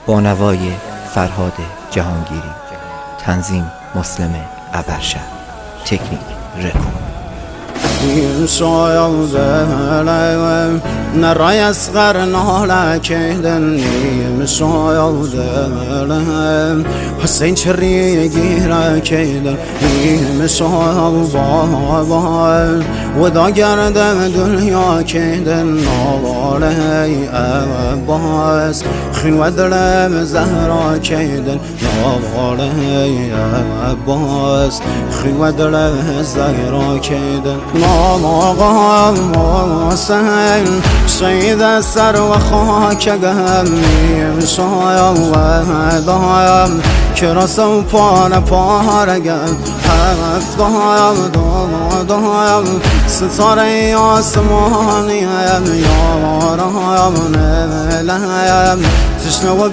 با نوای فرهاد جهانگیری. تنظیم مسلم ابرشهر. تکنیک رکورد. شاید دلم نرای اصغر ناله کردن شاید دلم حسین چری گیره کردن شاید بابا و دا گردم دنیا کردن ناله عباس خین و دلم زهرا کردن ناله عباس خین و دلم زهرا کردن آقا حسین شهید سر و خاک گمیم شاید و دایم که رسم پارگم هفت دایم ستاره آسمانیم یارم نلیم تشنه و